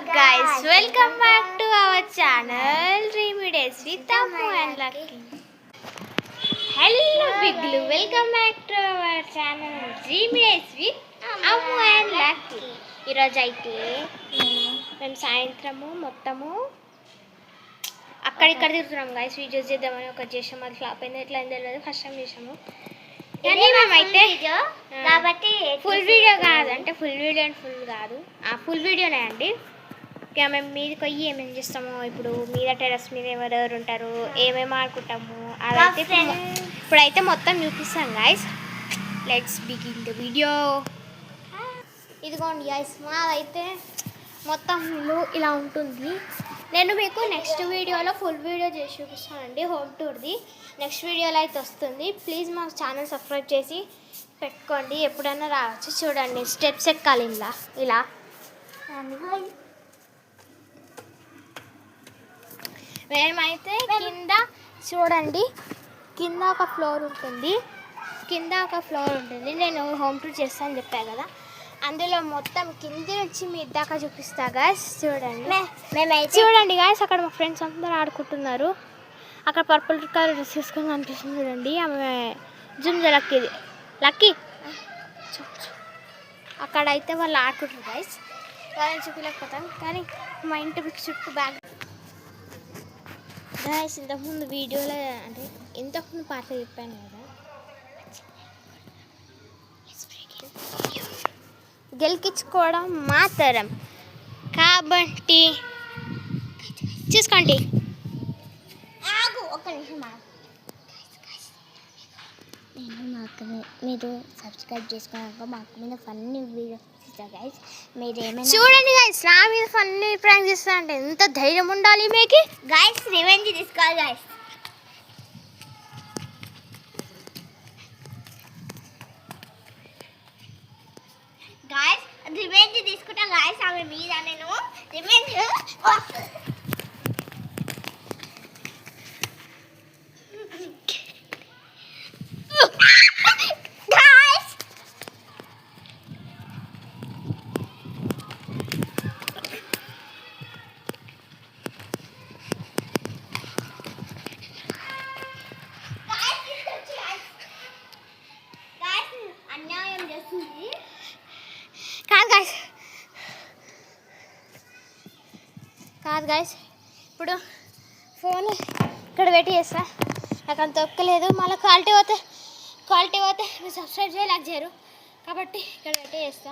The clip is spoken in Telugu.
guys, welcome back to our channel Dreamy Days with Ammu and Lucky. Hello Biglu, welcome back to our channel Dreamy Days with Ammu and Lucky. ఈరోజు అయితే మేము సాయంత్రము మొత్తము అక్కడిక్కడ తిరుగుతున్నాం గైస్. వీడియోస్ చేద్దామని ఒకటి చేసాము, అది ఫ్లాప్ అయింది. ఎట్లా అయిందో తెలియదు, ఫస్ట్ టైం చేసాము. కానీ మేమైతే కాబట్టి ఫుల్ వీడియో కాదు, అంటే ఫుల్ వీడియో అండ్ ఫుల్ కాదు, ఫుల్ వీడియోనే అండి. ఇక మేము మీదకి పోయి ఏమేమి చేస్తాము, ఇప్పుడు మీద టెరస్ మీద ఎవరెవరు ఉంటారు, ఏమేమి ఆడుకుంటాము, అదైతే ఇప్పుడైతే మొత్తం చూపిస్తాం guys. Let's begin the video. ఇదిగోండి గైస్, మాదైతే మొత్తం ఇల్లు ఇలా ఉంటుంది. నేను మీకు నెక్స్ట్ వీడియోలో ఫుల్ వీడియో చేసి చూపిస్తానండి, హోమ్ టూర్ది. నెక్స్ట్ వీడియోలో అయితే వస్తుంది. ప్లీజ్ మా ఛానల్ సబ్స్క్రైబ్ చేసి పెట్టుకోండి, ఎప్పుడైనా రావచ్చు. చూడండి, స్టెప్స్ ఎక్కాలి ఇలా. మేమైతే కింద చూడండి, కింద ఒక ఫ్లోర్ ఉంటుంది. నేను హోమ్ టూర్ చేస్తాను చెప్పా కదా, అందులో మొత్తం కింది నుంచి మీ దాకా చూపిస్తా గాయస్. చూడండి గాయస్, అక్కడ మా ఫ్రెండ్స్ అందరూ ఆడుకుంటున్నారు. అక్కడ పర్పుల్ కలర్ డ్రెస్ వేసుకొని కనిపిస్తుంది చూడండి, ఆమె జుమ్ లక్కీ అక్కడ అయితే వాళ్ళు ఆడుకుంటారు గాయస్. వాళ్ళని చూపించలేకపోతాం, కానీ మా ఇంటి చుట్టూ బ్యాగ్ గాయస్. ఇంతకుముందు వీడియోలో అంటే ఇంతకుముందు పాటలు చెప్పాను కదా, గెలికించుకోవడం మాత్రం కాబట్టి చూసుకోండి. ఒక్క నిమిషం మీరు సబ్స్క్రైబ్ చేసుకున్నాక మాకు మీద ఫన్నీ వీడియోస్ ఇస్తారు గైస్. మీరు ఏమైనా చూడండి గైస్, నా మీద ఫన్నీ ప్రాంక్ చేస్తా అంటే ఎంత ధైర్యం ఉండాలి మీకు గైస్. రివెంజ్ తీసుకోవాలి గైస్. గైస్ రివెంజ్ తీసుకుంటా గైస్, ఆమె మీద నేను రివెంజ్. కాదు గాయస్, ఇప్పుడు ఫోన్ ఇక్కడ పెట్టి చేస్తా. నాకు అంత ఒక్కలేదు, మళ్ళీ క్వాలిటీ పోతే మీరు సబ్స్క్రైబ్ చేయాలి, లైక్ చేయరు. కాబట్టి ఇక్కడ పెట్టి చేస్తా.